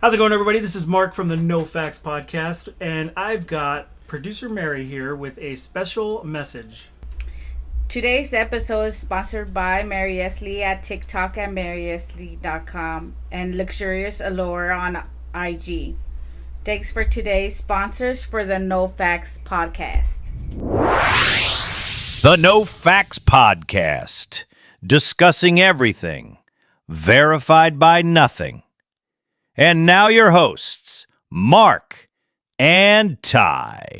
How's it going, everybody? This is Mark from the No Facts Podcast, and I've got producer Mary here with a special message. Today's episode is sponsored by Maryestlie at TikTok at Maryestlie.com and Lexurious Allure on IG. Thanks for today's sponsors for the No Facts Podcast. The No Facts Podcast, discussing everything, verified by nothing. And now your hosts, Mark and Ty.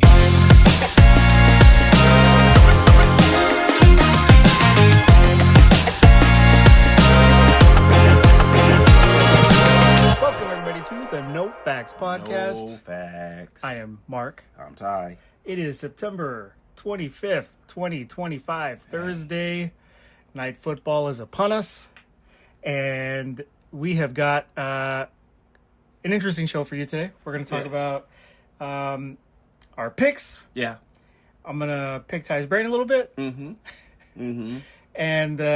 Welcome, everybody, to the No Facts Podcast. No facts. I am Mark. I'm Ty. It is September 25th, 2025, Thursday. Night football is upon us, and we have got an interesting show for you today. We're going to talk about our picks. Yeah. I'm going to pick Ty's brain a little bit. And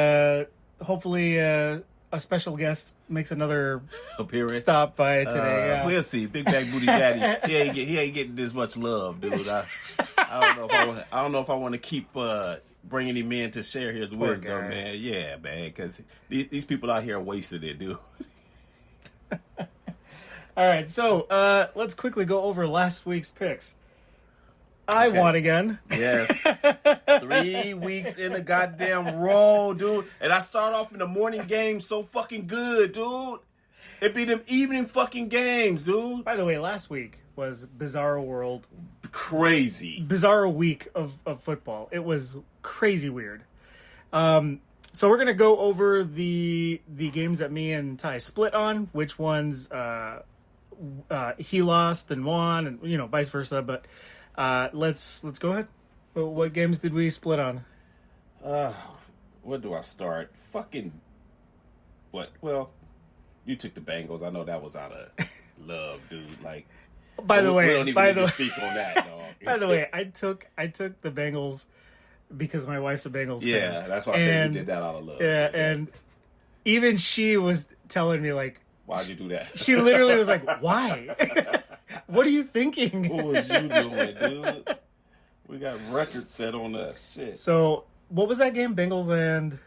hopefully a special guest makes another Appearance. stop by today. Yeah. We'll see. Big Bag Booty Daddy. He ain't getting this much love, dude. I don't know if I want to keep bringing him in to share his wisdom, guy. man. Yeah, man, because these people out here are wasting it, dude. All right, so let's quickly go over last week's picks. I won again. Yes. 3 weeks in a goddamn row, dude. And I start off in the morning game so fucking good, dude. It be them evening fucking games, dude. By the way, last week was Bizarro World. Crazy. Bizarro week of football. It was crazy weird. So we're going to go over the games that me and Ty split on, which ones he lost and won, and vice versa. But let's go ahead. What games did we split on? Where do I start? Fucking what? Well, you took the Bengals. I know that was out of love, dude. Like, By the way, we don't even need to speak on that, dog. By the way, I took the Bengals because my wife's a Bengals fan. Yeah, that's why I said you did that out of love. Yeah, and even she was telling me, like, why'd you do that? she literally was like, why? What are you thinking? What was you doing, dude? We got records set on us. Shit. So, what was that game? Bengals and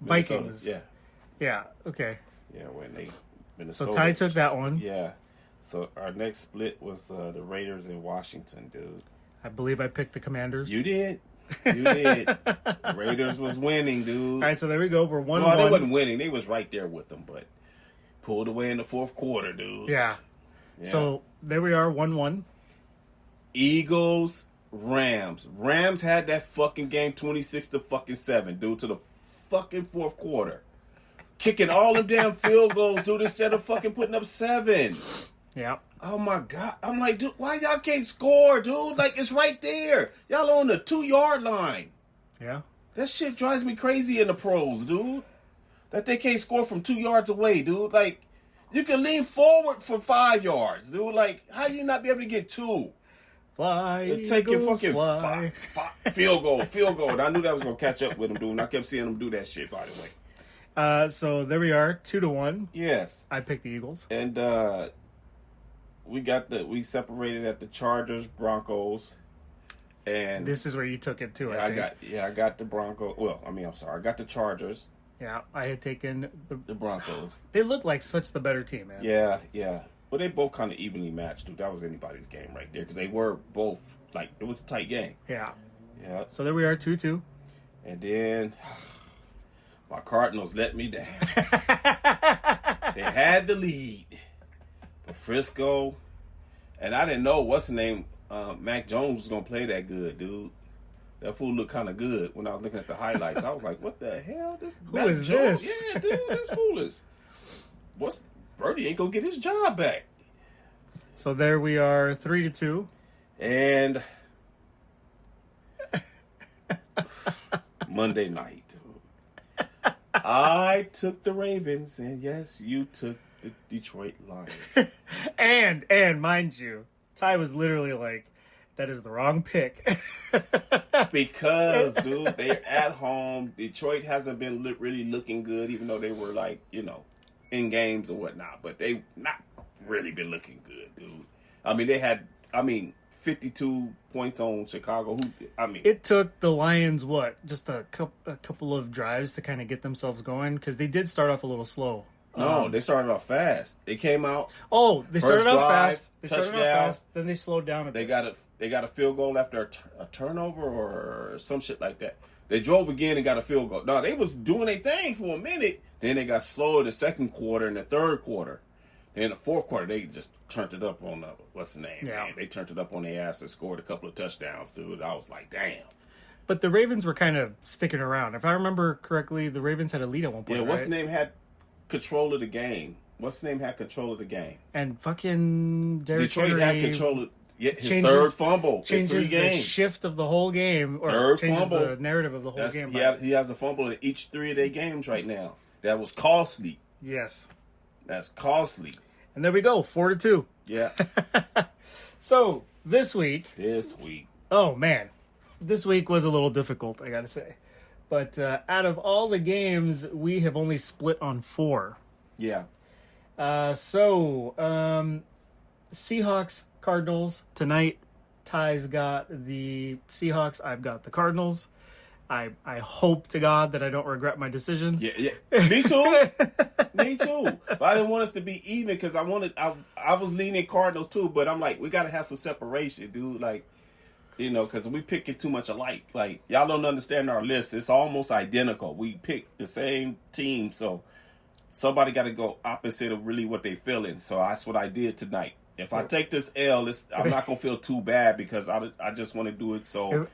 Minnesota, Vikings. Yeah. Yeah, okay. Yeah, when they So Minnesota. Ty took that one. Yeah. So our next split was the Raiders in Washington, dude. I believe I picked the Commanders. You did. You did. Raiders was winning, dude. All right, so there we go. We're 1-1. No, they wasn't winning. They was right there with them, but pulled away in the fourth quarter, dude. Yeah. Yeah. So there we are, 1-1. Eagles, Rams. Rams had that fucking game 26-7, dude, to the fucking fourth quarter. Kicking all them damn field goals, dude, instead of fucking putting up 7. Yeah. Oh my God. I'm like, dude, why y'all can't score, dude? Like, it's right there. Y'all on the 2-yard line. Yeah. That shit drives me crazy in the pros, dude. That they can't score from 2 yards away, dude. Like, you can lean forward for 5 yards, dude. Like, how do you not be able to get 2? Fly, Take your Eagles, fucking fly. field goal. And I knew that was going to catch up with him, dude. And I kept seeing him do that shit, by the way. So there we are, 2-1. Yes. I picked the Eagles. And we separated at the Chargers, Broncos. And This is where you took it too. yeah, I think. I got the Broncos. Well, I'm sorry. I got the Chargers, Yeah, I had taken the Broncos. They look like such the better team, man. Yeah. But they both kind of evenly matched, dude. That was anybody's game right there because they were both like it was a tight game. Yeah. Yeah. So there we are, 2-2. And then my Cardinals let me down. They had the lead, but Frisco, and I didn't know what's the name. Mac Jones was gonna play that good, dude. That fool looked kind of good when I was looking at the highlights. I was like, "What the hell? Who is this? Yeah, dude, this fool is. What's Birdie ain't gonna get his job back." So there we are, 3-2. And Monday night, I took the Ravens, and yes, you took the Detroit Lions. And mind you, Ty was literally like, that is the wrong pick. Because, dude, they're at home. Detroit hasn't been really looking good, even though they were, like, in games or whatnot. But they not really been looking good, dude. I mean, they had 52 points on Chicago. It took the Lions just a couple of drives to kind of get themselves going, because they did start off a little slow. No, they started off fast. They came out. Oh, they started off fast. Touchdown. Then they slowed down a bit. They got a field goal after a turnover or some shit like that. They drove again and got a field goal. No, they was doing their thing for a minute. Then they got slow in the second quarter and the third quarter. In the fourth quarter, they just turned it up on what's the name? Yeah. Man? They turned it up on their ass and scored a couple of touchdowns, dude. I was like, damn. But the Ravens were kind of sticking around. If I remember correctly, the Ravens had a lead at one point. Yeah, what's right? the name had control of the game? And fucking Derrick Detroit Henry had control of his third fumble in 3 changes the games. shift of the whole game, or Third changes fumble. the narrative of the whole game. He has a fumble in each 3 of their games right now. That was costly. Yes. That's costly. And there we go, 4-2. Yeah. So this week, oh man, this week was a little difficult, I gotta say. But out of all the games, we have only split on 4. Yeah. Seahawks, Cardinals tonight. Ty's got the Seahawks. I've got the Cardinals. I hope to God that I don't regret my decision. Yeah. Me too. Me too. But I didn't want us to be even, because I was leaning Cardinals too, but I'm like, we got to have some separation, dude. Like, because we picking too much alike. Like, y'all don't understand our list. It's almost identical. We picked the same team, so somebody got to go opposite of really what they feeling. So that's what I did tonight. If I take this L, I'm not going to feel too bad, because I just want to do it so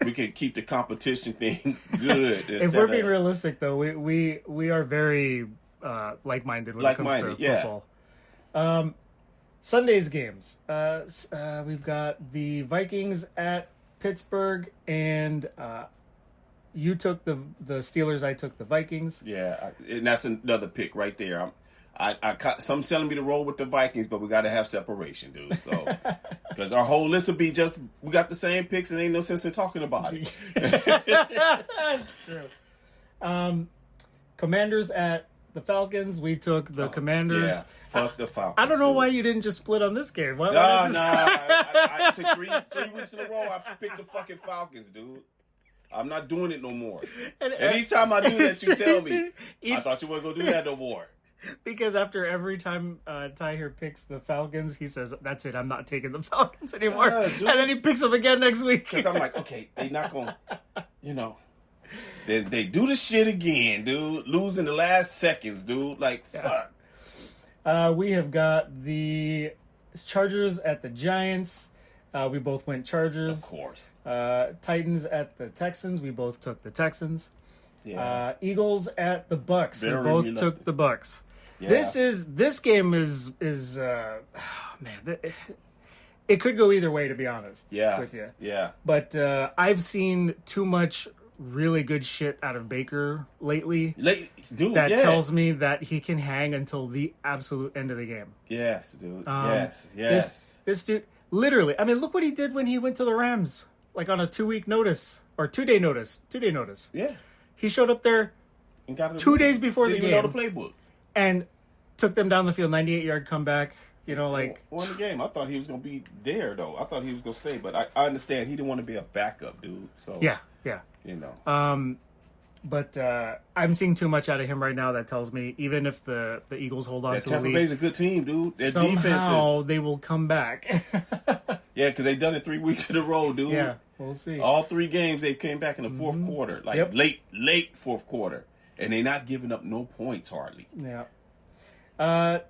we can keep the competition thing good. If we're being realistic, though, we are very like-minded when it comes to football. Sunday's games. We've got the Vikings at Pittsburgh, and you took the Steelers. I took the Vikings. Yeah, and that's another pick right there. Some telling me to roll with the Vikings, but we got to have separation, dude. So, because our whole list will be we got the same picks, and ain't no sense in talking about it. That's true. Commanders at the Falcons. We took the Commanders. Yeah, fuck the Falcons. I don't know why you didn't just split on this game. I took 3 weeks in a row. I picked the fucking Falcons, dude. I'm not doing it no more. And each time I do that, you tell me, I thought you weren't going to do that no more. Because after every time Ty here picks the Falcons, he says, that's it, I'm not taking the Falcons anymore. And then he picks them again next week. Because I'm like, okay, they not going to, they do the shit again, dude. Losing the last seconds, dude. Like, fuck. We have got the Chargers at the Giants. We both went Chargers. Of course. Titans at the Texans. We both took the Texans. Yeah. Eagles at the Bucks. We both took the Bucks. Yeah. This game is man, it could go either way, to be honest. Yeah. With you. Yeah. But I've seen too much really good shit out of Baker lately. Dude, that tells me that he can hang until the absolute end of the game. Yes, dude. Yes. This dude, literally. I mean, look what he did when he went to the Rams, like on a 2-week notice or 2-day notice. 2-day notice. Yeah. He showed up there And got 2 days before the Didn't game. even know the playbook. And took them down the field, 98-yard comeback. Won the game. I thought he was gonna be there though. I thought he was gonna stay, but I understand he didn't want to be a backup, dude. So yeah. But I'm seeing too much out of him right now. That tells me even if the Eagles hold on to the Tampa lead, Bay's a good team, dude. Their somehow defense is, they will come back. yeah, because they done it 3 weeks in a row, dude. Yeah, we'll see. All 3 games they came back in the fourth quarter, like late fourth quarter, and they not giving up no points hardly. Yeah.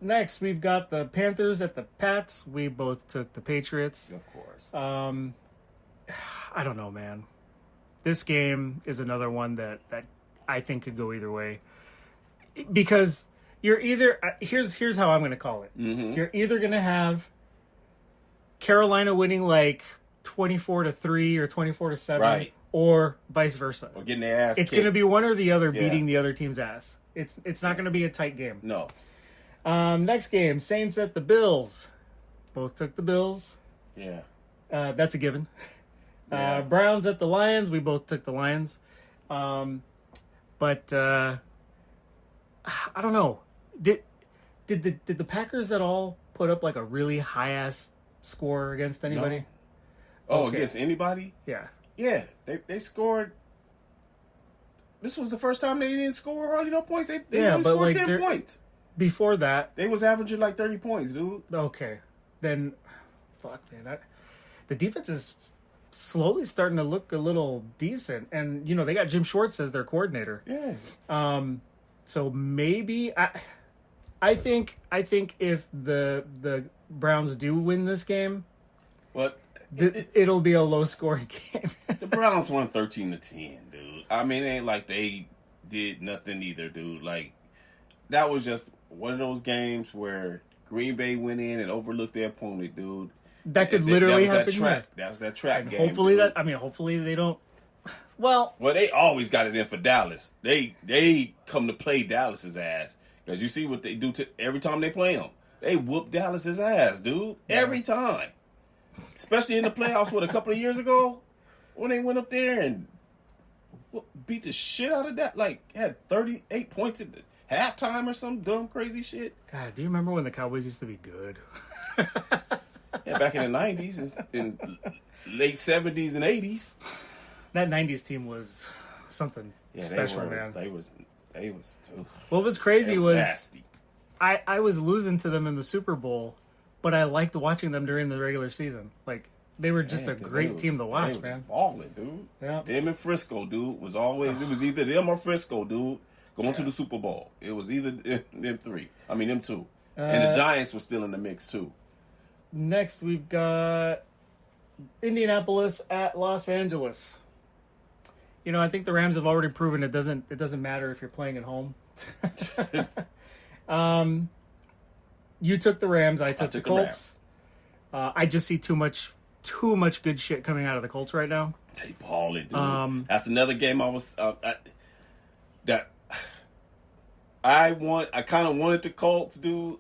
Next, we've got the Panthers at the Pats. We both took the Patriots. Of course. I don't know, man. This game is another one that I think could go either way. Because you're either... Here's how I'm going to call it. Mm-hmm. You're either going to have Carolina winning like 24-3 or 24-7. Right. Or vice versa. Or getting their ass It's kicked. going to be one or the other beating the other team's ass. It's not going to be a tight game. No. Next game, Saints at the Bills. Both took the Bills. Yeah. That's a given. Yeah. Browns at the Lions. We both took the Lions. But I don't know. Did the Packers at all put up like a really high ass score against anybody? No. Oh, Okay. against anybody? Yeah. Yeah, they scored. This was the first time they didn't score hardly no points. They only scored like 10 points. Before that, They was averaging like 30 points, dude. okay, then fuck man, the defense is slowly starting to look a little decent, and they got Jim Schwartz as their coordinator. Yeah. So maybe I think if the Browns do win this game, But it'll be a low scoring game. the Browns won 13-10, dude. I mean, it ain't like they did nothing either, dude. Like, that was just one of those games where Green Bay went in and overlooked their opponent, dude. That could literally that was happen. that trap. That was that trap And game. hopefully dude. hopefully they don't. Well, They always got it in for Dallas. They come to play Dallas's ass because you see what they do to every time they play them. They whoop Dallas's ass, dude. Every time, especially in the playoffs. What, a couple of years ago when they went up there and beat the shit out of that. Like, had 38 points at the halftime or some dumb crazy shit. God, do you remember when the Cowboys used to be good? Yeah, back in the 90s and late 70s and 80s. That '90s team was something Yeah, special, man. They was too. What was crazy They were was nasty. I was losing to them in the Super Bowl, but I liked watching them during the regular season. Like, they were just a 'cause great they team to was- watch, they was man. just balling, dude. Yeah. Them and Frisco, dude, was always it was either them or Frisco, dude, going to the Super Bowl. It was either them three. I mean them two. And the Giants were still in the mix too. Next, we've got Indianapolis at Los Angeles. I think the Rams have already proven it doesn't matter if you're playing at home. You took the Rams. I took the Colts. I just see too much good shit coming out of the Colts right now. They balling, dude. That's another game I was I kind of wanted the Colts, dude.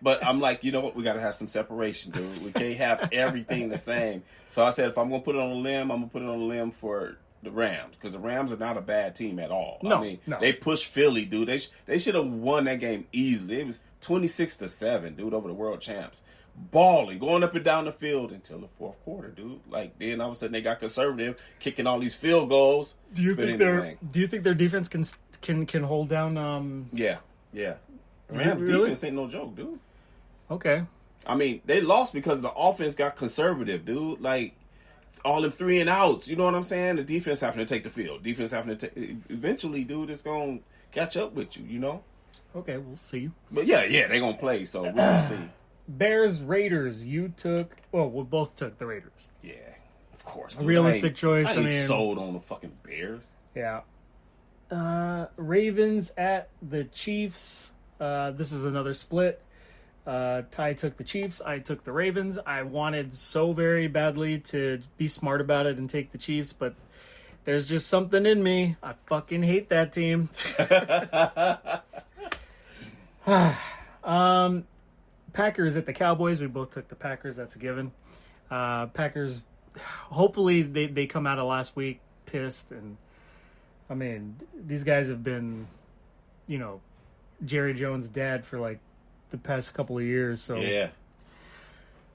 But I'm like, you know what? We got to have some separation, dude. We can't have everything the same. So I said, if I'm going to put it on a limb, I'm going to put it on a limb for the Rams. Because the Rams are not a bad team at all. No, I mean, no. they pushed Philly, dude. They should have won that game easily. It was 26-7, dude, over the world champs. Balling, going up and down the field until the fourth quarter, dude. Like, then all of a sudden they got conservative, kicking all these field goals. Do you But think anyway. their defense can hold down? Yeah. The Rams Really? defense ain't no joke, dude. Okay. I mean, they lost because the offense got conservative, dude. Like, all them 3 and outs. You know what I'm saying? The defense having to take the field. Defense having to take... Eventually, dude, it's going to catch up with you, you know? Okay, we'll see. But yeah, they're going to play, so we're going to see. Bears, Raiders. We both took the Raiders. Yeah, of course. A realistic choice. I ain't I mean, sold on the fucking Bears. Yeah. Ravens at the Chiefs. This is another split. Ty took the Chiefs. I took the Ravens. I wanted so very badly to be smart about it and take the Chiefs, but there's just something in me. I fucking hate that team. Packers at the Cowboys. We both took the Packers. That's a given. Packers, hopefully they come out of last week pissed. And, I mean, these guys have been, Jerry Jones' dad for, like, the past couple of years. So Yeah.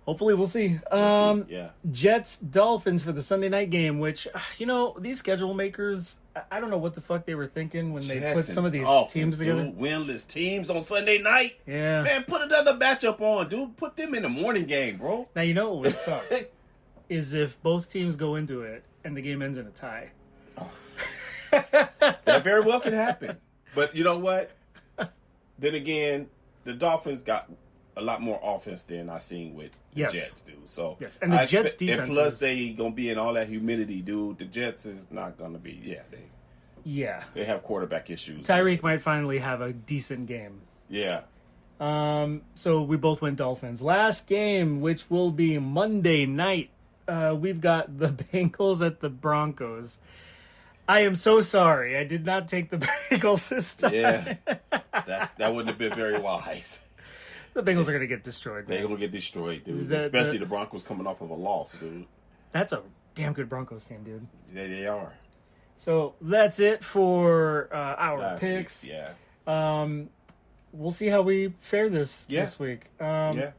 hopefully we'll see. Yeah. Jets, Dolphins for the Sunday night game, which, these schedule makers, I don't know what the fuck they were thinking when they put some of these teams together. Dude, winless teams on Sunday night. Yeah. Man, put another matchup on, dude. Put them in the morning game, bro. Now, you know what would suck is if both teams go into it and the game ends in a tie. That very well can happen. But you know what? Then again, the Dolphins got a lot more offense than I seen with the Yes. Jets, dude. So Yes, and the I Jets' expect- defense and plus is- they gonna be in all that humidity, dude. The Jets is not gonna be. Yeah. They have quarterback issues. Tyreek might finally have a decent game. Yeah. So we both went Dolphins. Last game, which will be Monday night, we've got the Bengals at the Broncos. I am so sorry. I did not take the Bengals this time. Yeah. That wouldn't have been very wise. The Bengals are going to get destroyed, They're man. gonna get destroyed, dude. The- Especially the Broncos coming off of a loss, dude. That's a damn good Broncos team, dude. They are. So that's it for our Last picks. week, yeah. we'll see how we fare this week. Yeah.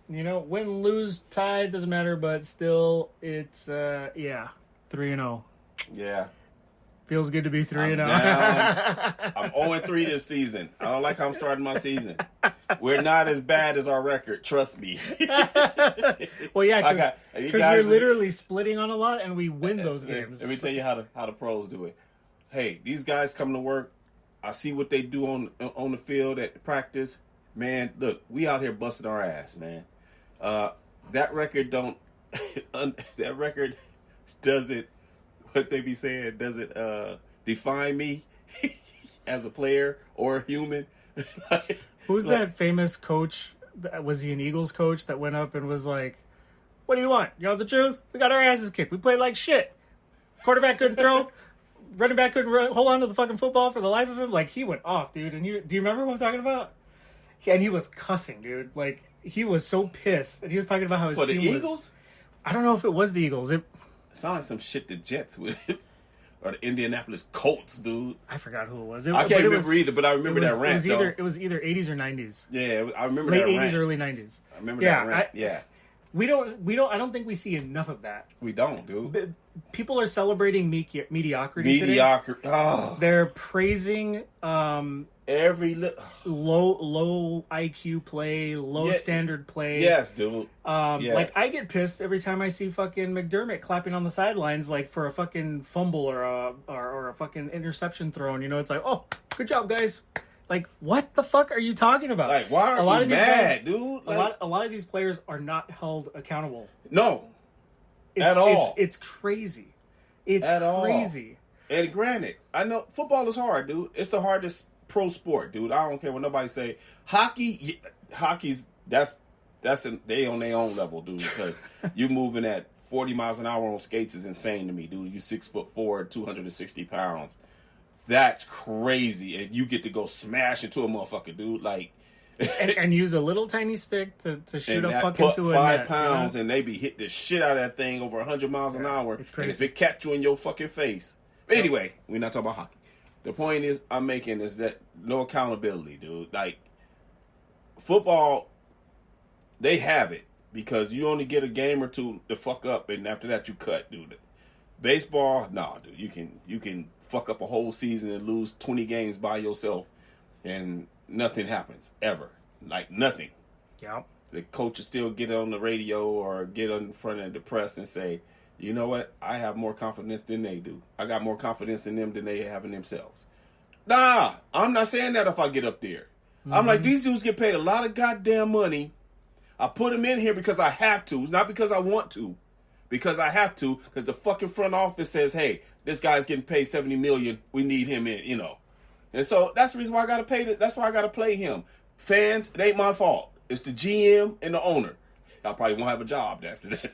You know, win, lose, tie, doesn't matter, but still, it's 3-0. Yeah. Feels good to be 3-0. I'm 0-3 this season. I don't like how I'm starting my season. We're not as bad as our record. Trust me. Well, yeah, because you're literally splitting on a lot, and we win those games. Let me tell you how the pros do it. Hey, these guys come to work. I see what they do on the field at practice. Man, look, we out here busting our ass, man. That record don't. That record doesn't. What they be saying doesn't define me as a player or a human. Who's that famous coach? Was he an Eagles coach that went up and was like, "What do you want? You know the truth? We got our asses kicked. We played like shit. Quarterback couldn't throw. Running back couldn't hold on to the fucking football for the life of him." Like, he went off, dude. And do you remember what I'm talking about? And he was cussing, dude. Like, he was so pissed that he was talking about how his For team the Eagles? I don't know if it was the Eagles. It sounds like some shit the Jets would. Or the Indianapolis Colts, dude. I forgot who it was. I can't remember either, but I remember that rant. It was either 80s or 90s. Yeah, I remember late that rant. Late 80s, early 90s. I remember that rant. Yeah. We don't. I don't think we see enough of that. We don't, dude. People are celebrating mediocrity. Mediocre. Today. Oh. They're praising every low IQ play, low standard play. Yes, dude. Yes. Like, I get pissed every time I see fucking McDermott clapping on the sidelines, like, for a fucking fumble or a fucking interception thrown. You know, it's like, oh, good job, guys. Like, what the fuck are you talking about? Like, why are you mad, dude? Like, a lot of these players are not held accountable. No, at all. It's crazy. It's crazy. And granted, I know football is hard, dude. It's the hardest pro sport, dude. I don't care what nobody say. Hockey's they on their own level, dude. Because you moving at 40 miles an hour on skates is insane to me, dude. You 6'4", 260 pounds. That's crazy, and you get to go smash into a motherfucker, dude. Like, and use a little tiny stick to shoot a puck into a 5 net, pounds, and they be hitting the shit out of that thing over 100 miles an hour. It's crazy. And if it catch you in your fucking face. Anyway, we're not talking about hockey. The point I'm making is that no accountability, dude. Like, football, they have it because you only get a game or two to fuck up, and after that you cut, dude. Baseball, nah, dude. You can fuck up a whole season and lose 20 games by yourself, and nothing happens ever. Like, nothing. Yeah. The coach will still get on the radio or get in front of the press and say, you know what? I have more confidence than they do. I got more confidence in them than they have in themselves. Nah, I'm not saying that if I get up there. Mm-hmm. I'm like, these dudes get paid a lot of goddamn money. I put them in here because I have to, not because I want to. Because I have to, because the fucking front office says, hey, this guy's getting paid $70 million. We need him in, you know. And so that's the reason why I gotta pay. That's why I gotta play him. Fans, it ain't my fault. It's the GM and the owner. I probably won't have a job after that.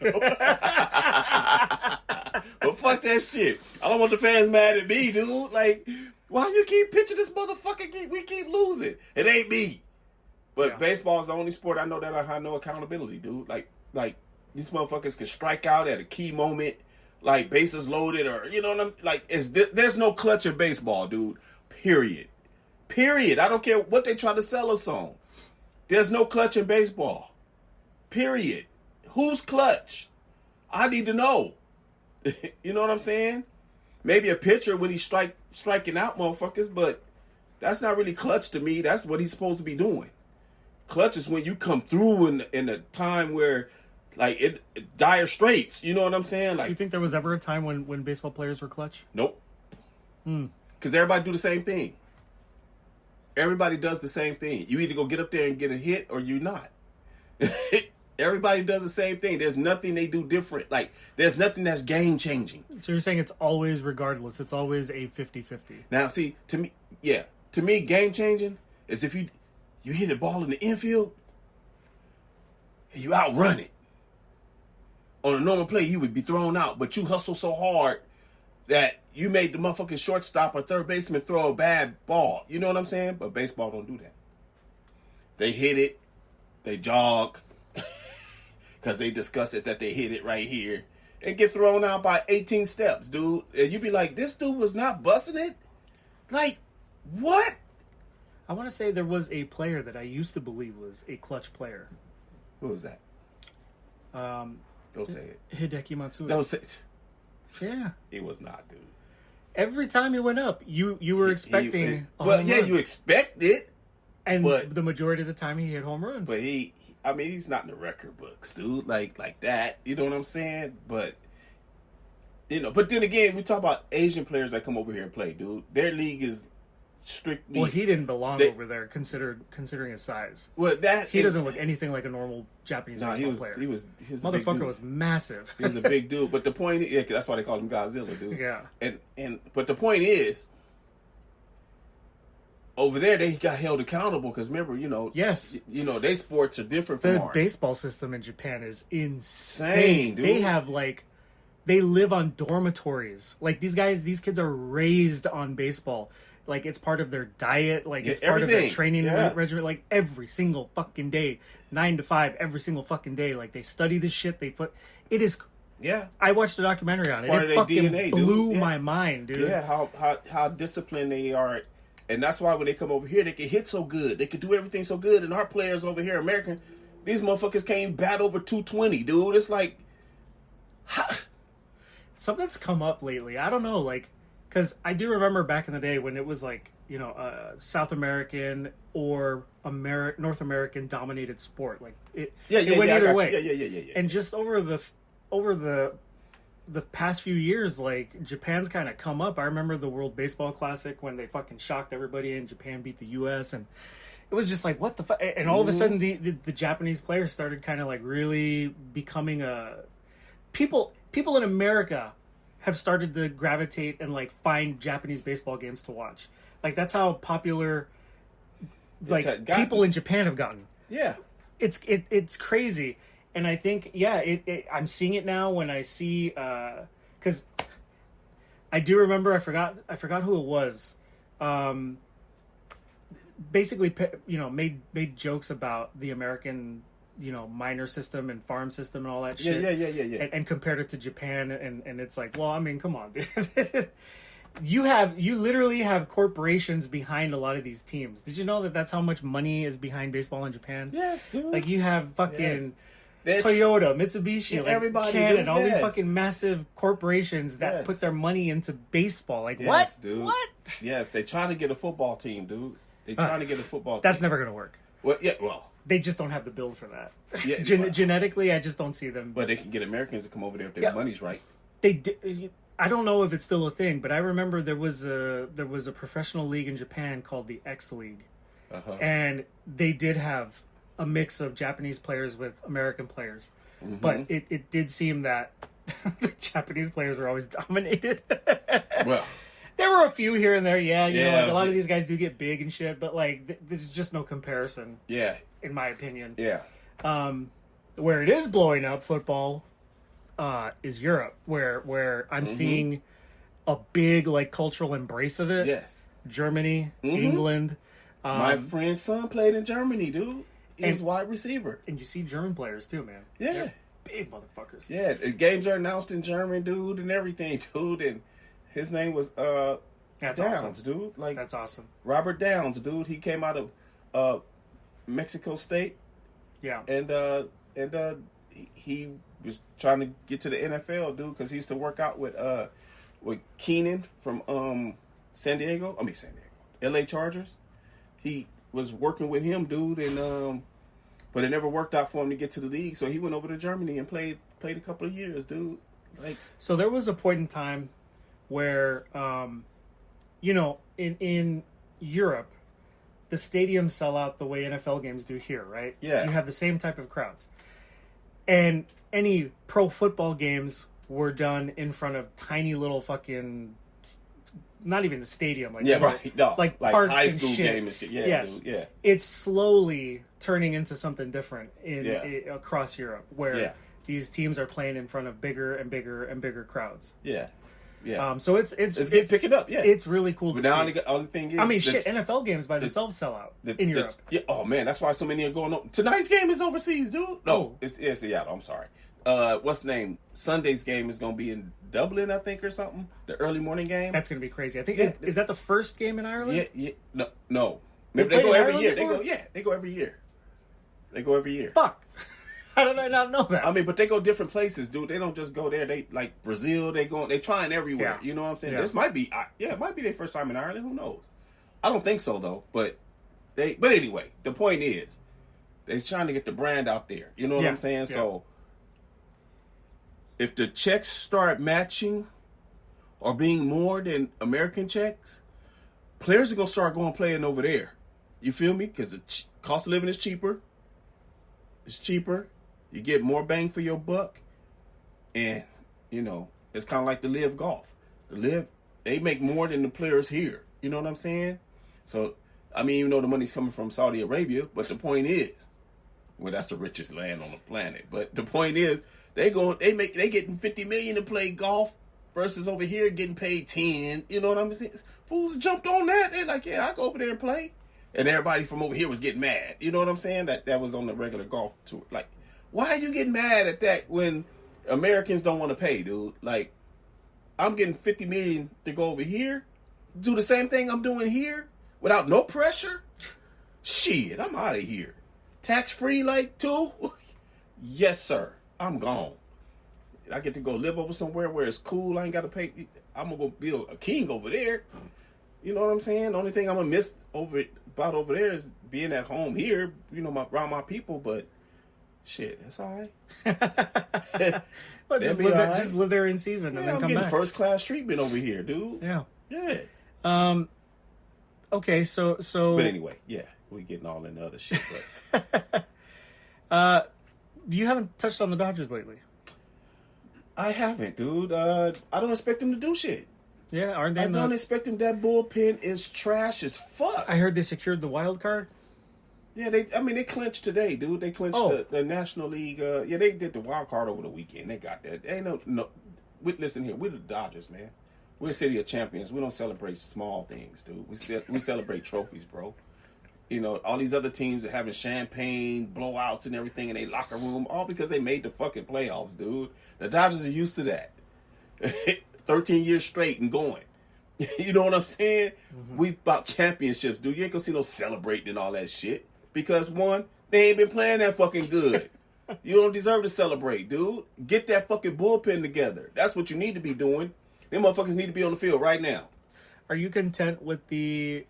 But fuck that shit. I don't want the fans mad at me, dude. Like, why you keep pitching this motherfucker? We keep losing. It ain't me. But baseball is the only sport I know that I have no accountability, dude. Like these motherfuckers can strike out at a key moment, like bases loaded, or you know what I'm like. There's no clutch in baseball, dude. Period. I don't care what they try to sell us on. There's no clutch in baseball. Period. Who's clutch? I need to know. You know what I'm saying? Maybe a pitcher when he's striking out motherfuckers, but that's not really clutch to me. That's what he's supposed to be doing. Clutch is when you come through in a time where, like, it dire straits. You know what I'm saying? Like, do you think there was ever a time when baseball players were clutch? Nope. Because everybody do the same thing. Everybody does the same thing. You either go get up there and get a hit or you not. Everybody does the same thing. There's nothing they do different. Like, there's nothing that's game changing. So you're saying it's always regardless. It's always a 50-50. Now, see, to me, game changing is if you hit a ball in the infield and you outrun it. On a normal play, you would be thrown out, but you hustle so hard that you made the motherfucking shortstop or third baseman throw a bad ball. You know what I'm saying? But baseball don't do that. They hit it. They jog. Because they discuss it that they hit it right here. And get thrown out by 18 steps, dude. And you be like, this dude was not busting it? Like, what? I want to say there was a player that I used to believe was a clutch player. Who was that? Don't say it. Hideki Matsui. Don't say it. Yeah. He was not, dude. Every time he went up, you were expecting a well, home yeah, run. you expect it. And but- the majority of the time he hit home runs. But I mean, he's not in the record books, dude. Like that. You know what I'm saying? But, but then again, we talk about Asian players that come over here and play, dude. Their league is strictly. Well, he didn't belong over there, considering his size. Well, he doesn't look anything like a normal Japanese baseball player. He was a big Motherfucker dude. was massive. He was a big dude. But the point is, that's why they call him Godzilla, dude. Yeah. But the point is, over there they got held accountable because remember, Yes. They sports are different from The ours. baseball system in Japan is insane. Dude. They have they live on dormitories. Like these kids are raised on baseball. Like it's part of their diet. Like it's part of their everything. training Yeah. regimen. Like every single fucking day, 9 to 5, every single fucking day. Like they study this shit. It is. Yeah. I watched a documentary on it. part It of their fucking DNA, dude. blew Yeah. my mind, dude. Yeah, how disciplined they are. And that's why when they come over here, they can hit so good. They can do everything so good. And our players over here, American, these motherfuckers can't even bat over 220, dude. It's like... Something's come up lately. I don't know, because I do remember back in the day when it was South American or North American dominated sport. Like it went either way. Yeah. And just over the past few years, like Japan's kind of come up. I remember the World Baseball Classic when they fucking shocked everybody and Japan beat the U.S. and it was just like, what the fuck? And all of a sudden the Japanese players started kind of like really becoming people in America have started to gravitate and like find Japanese baseball games to watch. Like that's how popular people in Japan have gotten. Yeah. It's crazy. And I think, I'm seeing it now when I see, because I do remember, I forgot who it was. Basically, made jokes about the American, minor system and farm system and all that shit. Yeah. And compared it to Japan, and it's like, well, I mean, come on, dude. You literally have corporations behind a lot of these teams. Did you know that that's how much money is behind baseball in Japan? Yes, dude. Like you have fucking Toyota, Mitsubishi, everybody, Canon, dude, all these yes. fucking massive corporations that Yes. put their money into baseball. Like Yes, what? dude. What? Yes, they're trying to get a football team, dude. They're trying to get a football That's team. never gonna work. Well, They just don't have the build for that. Yeah, Genetically, I just don't see them. but they can get Americans to come over there if their money's right. I don't know if it's still a thing, but I remember there was a professional league in Japan called the X League, and they did have a mix of Japanese players with American players, but it did seem that the Japanese players were always dominated. Well, there were a few here and there, a lot of Yeah. these guys do get big and shit, but like there's just no comparison, yeah, in my opinion. yeah. Where it is blowing up, football, is Europe, where I'm seeing a big like cultural embrace of it. Yes. Germany, England. My friend's son played in Germany, dude. He was and- wide receiver. And you see German players too, man. Yeah. They're big motherfuckers. Yeah, the games are announced in German, dude, and everything, dude. And his name was That's Downs, awesome. dude. Like That's awesome. Robert Downs, dude. He came out of Mexico State, Yeah. and he was trying to get to the NFL, dude, because he used to work out with Keenan from San Diego, LA Chargers. He was working with him, dude, and but it never worked out for him to get to the league, so he went over to Germany and played a couple of years, dude. Like, So there was a point in time where, in Europe, the stadiums sell out the way NFL games do here, right? Yeah. You have the same type of crowds. And any pro football games were done in front of tiny little fucking, not even the stadium. Like, yeah, right. No, like like parks high and school shit. game and shit. Yeah, Yes. dude. Yeah. It's slowly turning into something different across Europe, where Yeah. these teams are playing in front of bigger and bigger and bigger crowds. Yeah. Yeah. So it's picking up, yeah. It's really cool But to now see. the only thing is, I mean, shit, NFL games by themselves sell out in Europe. Yeah. Oh man, that's why so many are going on. Tonight's game is overseas, dude. No, Oh. it's Seattle. I'm sorry. What's the name? Sunday's game is going to be in Dublin, I think, or something. The early morning game. That's going to be crazy. I think Yeah. is that the first game in Ireland? Yeah. No. Maybe they played go in every Ireland year. before? They go every year. They go every year. Fuck. How did I not know that? I mean, but they go different places, dude. They don't just go there. They like Brazil. They trying everywhere. Yeah. You know what I'm saying? Yeah. This might be, it might be their first time in Ireland. Who knows? I don't think so though. But anyway, the point is, they're trying to get the brand out there. You know what I'm saying? Yeah. So if the checks start matching or being more than American checks, players are gonna start going playing over there. You feel me? Because the cost of living is cheaper. It's cheaper. You get more bang for your buck. And, it's kind of like the Live Golf. They make more than the players here. You know what I'm saying? So, I mean, even though the money's coming from Saudi Arabia, but the point is, well, that's the richest land on the planet. But the point is, they getting $50 million to play golf versus over here getting paid 10. You know what I'm saying? Fools jumped on that. They're like, yeah, I go over there and play. And everybody from over here was getting mad. You know what I'm saying? That was on the regular golf tour. Like, why are you getting mad at that when Americans don't want to pay, dude? Like, I'm getting $50 million to go over here, do the same thing I'm doing here without no pressure? Shit, I'm out of here. Tax-free like too? Yes, sir. I'm gone. I get to go live over somewhere where it's cool. I ain't got to pay. I'm going to go be a king over there. You know what I'm saying? The only thing I'm going to miss about over there is being at home here, around my people, but shit, that's all right. Well, just live there in season and then I'm come getting back. first class treatment over here, dude. Yeah. Yeah. Okay, so But anyway, yeah, we getting all in the other shit. But you haven't touched on the Dodgers lately. I haven't, dude. I don't expect them to do shit. Yeah, aren't they? I don't expect them. That bullpen is trash as fuck. I heard they secured the wild card. Yeah, they clinched today, dude. They clinched the National League. They did the wild card over the weekend. They got that. Ain't no. Listen here, we're the Dodgers, man. We're a city of champions. We don't celebrate small things, dude. We celebrate trophies, bro. All these other teams are having champagne, blowouts, and everything in their locker room, all because they made the fucking playoffs, dude. The Dodgers are used to that. 13 years straight and going. You know what I'm saying? Mm-hmm. We about championships, dude. You ain't gonna see no celebrating and all that shit. Because, one, they ain't been playing that fucking good. You don't deserve to celebrate, dude. Get that fucking bullpen together. That's what you need to be doing. Them motherfuckers need to be on the field right now. Are you content with the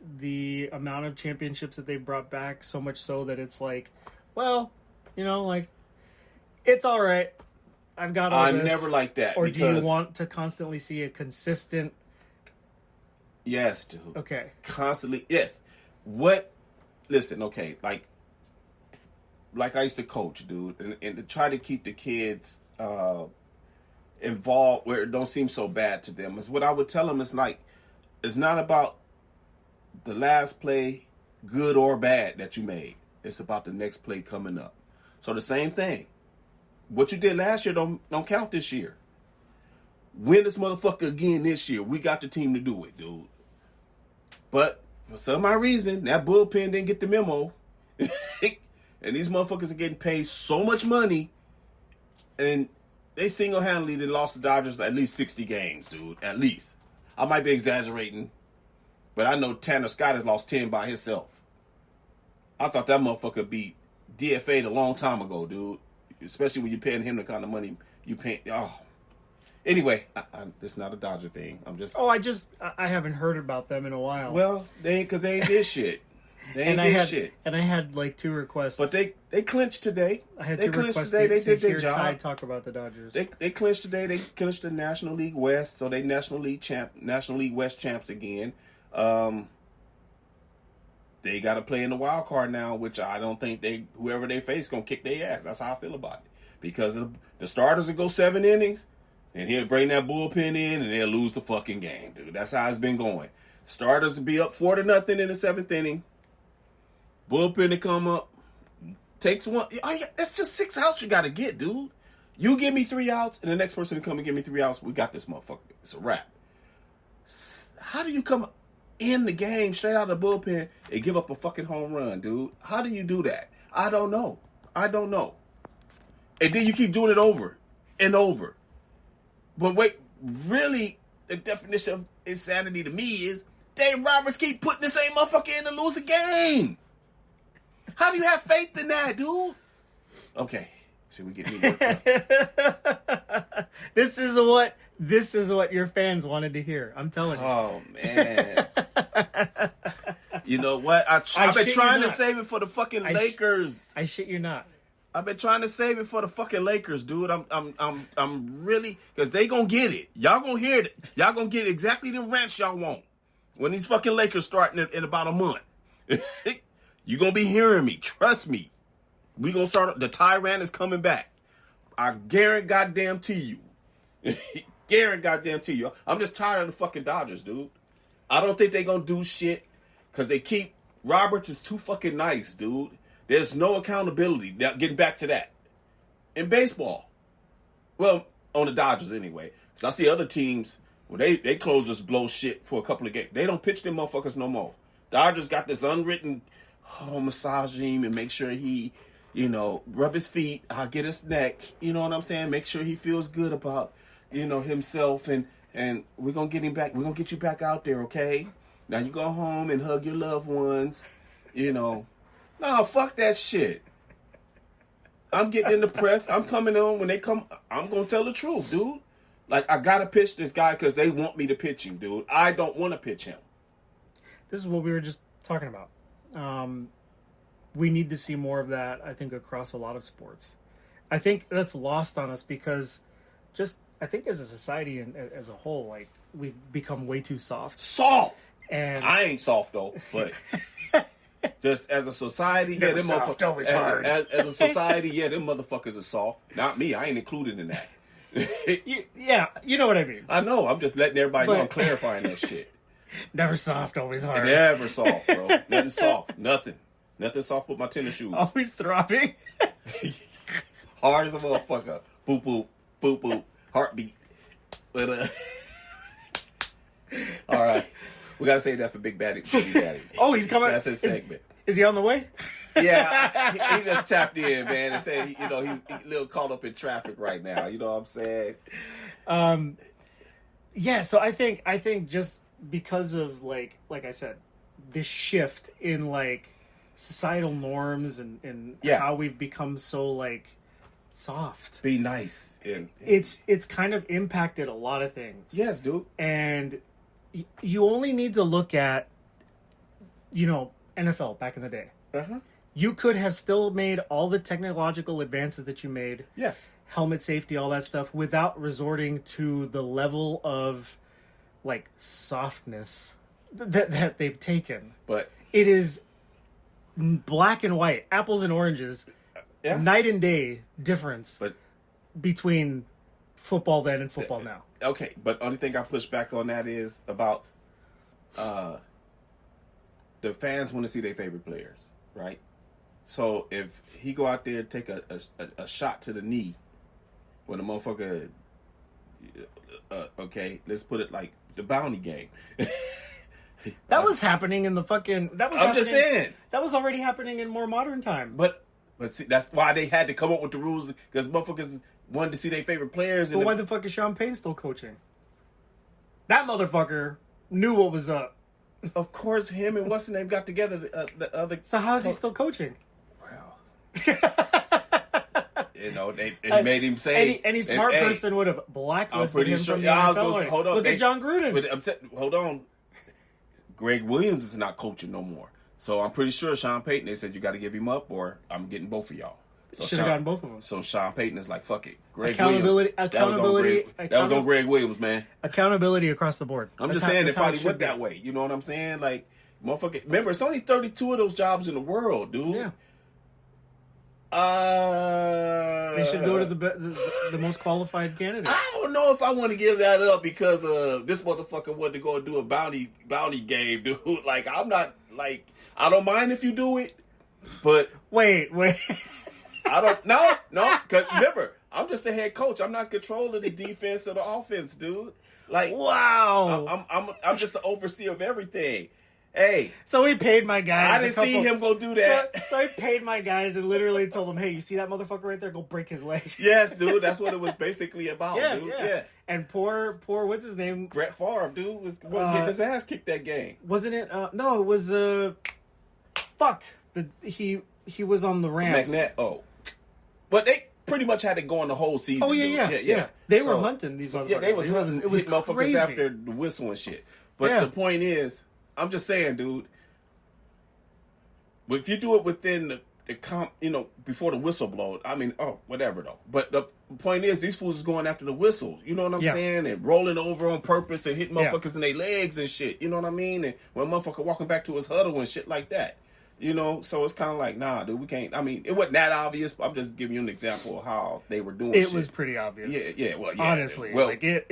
amount of championships that they've brought back, so much so that it's like, well, it's all right. I've got all I'm this. never like that. Or do you want to constantly see a consistent... Yes, dude. Okay. Constantly, yes. Listen, okay, like I used to coach, dude, and to try to keep the kids involved where it don't seem so bad to them is what I would tell them is like, it's not about the last play, good or bad, that you made. It's about the next play coming up. So the same thing. What you did last year don't count this year. Win this motherfucker again this year. We got the team to do it, dude. But for some odd reason, that bullpen didn't get the memo. And these motherfuckers are getting paid so much money. And they single-handedly lost the Dodgers at least 60 games, dude. At least. I might be exaggerating. But I know Tanner Scott has lost 10 by himself. I thought that motherfucker beat DFA'd a long time ago, dude. Especially when you're paying him the kind of money you pay. Oh. Anyway, it's not a Dodger thing. I'm just... I haven't heard about them in a while. Well, they ain't did shit. They ain't did shit. And I had like 2 requests. But they clinched today. I had they 2 requests today. They did to their hear job. Ty talk about the Dodgers. They clinched today. They clinched the National League West, so they National League West champs again. They got to play in the wild card now, which I don't think whoever they face gonna kick their ass. That's how I feel about it. Because the starters will go 7 innings, and he'll bring that bullpen in, and they'll lose the fucking game, dude. That's how it's been going. Starters will be up 4-0 in the 7th inning. Bullpen to come up, takes one. That's just 6 outs you got to get, dude. You give me 3 outs, and the next person to come and give me 3 outs. We got this motherfucker. It's a wrap. How do you come in the game straight out of the bullpen and give up a fucking home run, dude? How do you do that? I don't know. And then you keep doing it over and over. But wait, really, the definition of insanity to me is Dave Roberts keep putting the same motherfucker in to lose the game? How do you have faith in that, dude? Okay. See, we get me worked up. This is what your fans wanted to hear. I'm telling you. Oh, man. You know what? I've been trying to save it for the fucking Lakers. I shit you not. I've been trying to save it for the fucking Lakers, dude. I'm really, because they gonna get it. Y'all gonna hear it. Y'all gonna get exactly the rants y'all want when these fucking Lakers starting in about a month. You gonna be hearing me. Trust me. We gonna start. The Tyrant is coming back. I guarantee goddamn to you. Guarantee goddamn to you. I'm just tired of the fucking Dodgers, dude. I don't think they gonna do shit because they keep Roberts is too fucking nice, dude. There's no accountability. Now, getting back to that. In baseball. Well, on the Dodgers anyway. Because I see other teams, when they closers blow shit for a couple of games. They don't pitch them motherfuckers no more. Dodgers got this unwritten, massage him and make sure he, rub his feet, get his neck. You know what I'm saying? Make sure he feels good about, himself. And we're going to get him back. We're going to get you back out there, okay? Now you go home and hug your loved ones, No, fuck that shit. I'm getting in the press. I'm coming on. When they come, I'm going to tell the truth, dude. Like, I got to pitch this guy because they want me to pitch him, dude. I don't want to pitch him. This is what we were just talking about. We need to see more of that, I think, across a lot of sports. I think that's lost on us because I think as a society and as a whole, like, we've become way too soft. Soft! And I ain't soft, though, but... Just as a society, Never them soft, always hard. As a society, them motherfuckers are soft. Not me. I ain't included in that. You know what I mean. I know. I'm just letting everybody know. I'm clarifying that shit. Never soft, always hard. Never soft, bro. Nothing soft. Nothing soft with my tennis shoes. Always throbbing. Hard as a motherfucker. Boop, boop, boop, boop. Heartbeat. But, all right. We got to save that for Big Daddy. Oh, he's coming. That's his segment. Is he on the way? Yeah, he just tapped in, man, and said, he's a little caught up in traffic right now. You know what I'm saying? Yeah, so I think just because of, like I said, this shift in, like, societal norms and how we've become so, like, soft. Be nice. It's kind of impacted a lot of things. Yes, dude. And you only need to look at, NFL back in the day. Uh-huh. You could have still made all the technological advances that you made. Yes. Helmet safety, all that stuff, without resorting to the level of, like, softness that they've taken. But it is black and white, apples and oranges, night and day difference between football then and football now. Okay, but only thing I push back on that is about the fans want to see their favorite players, right? So if he go out there and take a shot to the knee when a motherfucker, okay, let's put it like the bounty game. That was happening in the fucking. I'm just saying that was already happening in more modern time. But see, that's why they had to come up with the rules because motherfuckers wanted to see their favorite players. But why the fuck is Sean Payne still coaching? That motherfucker knew what was up. Of course, him and what's the name got together. The other. So how is he still coaching? Well, they made him say any smart person would have blacklisted him from the NFL. Hold on, look at John Gruden. Hold on, Greg Williams is not coaching no more. So I'm pretty sure Sean Payton. They said you got to give him up, or I'm getting both of y'all. So should have gotten both of them. So Sean Payton is like, fuck it. Accountability. That was on Greg Williams, man. Accountability across the board. I'm just saying it probably went that way. You know what I'm saying? Like, motherfucker. Remember, it's only 32 of those jobs in the world, dude. Yeah. They should go to the most qualified candidate. I don't know if I want to give that up because this motherfucker wanted to go and do a bounty game, dude. Like, I'm not like, I don't mind if you do it, but wait. I don't no, because remember, I'm just the head coach. I'm not controlling the defense or the offense, dude. Like, wow, I'm just the overseer of everything. Hey, So he paid my guys. I didn't see him go do that. So he paid my guys and literally told them, "Hey, you see that motherfucker right there? Go break his leg." Yes, dude. That's what it was basically about, dude. Yeah. And poor, what's his name? Brett Favre, dude, was getting his ass kicked that game. Wasn't it? No, it was. Fuck. He was on the Rams. McNabb. Oh, but they pretty much had it going the whole season. Oh yeah. They were hunting these motherfuckers. Yeah, they was hunting. It was motherfuckers crazy. after the whistle and shit. But the point is, I'm just saying, dude. But if you do it within the comp, before the whistle blows, I mean, whatever though. But the point is, these fools is going after the whistle. You know what I'm saying? And rolling over on purpose and hitting motherfuckers in their legs and shit. You know what I mean? And when motherfucker walking back to his huddle and shit like that. So it's kind of like, nah, dude, we can't. I mean, it wasn't that obvious. But I'm just giving you an example of how they were doing. It was pretty obvious. Yeah. Well, yeah. Honestly, well, like I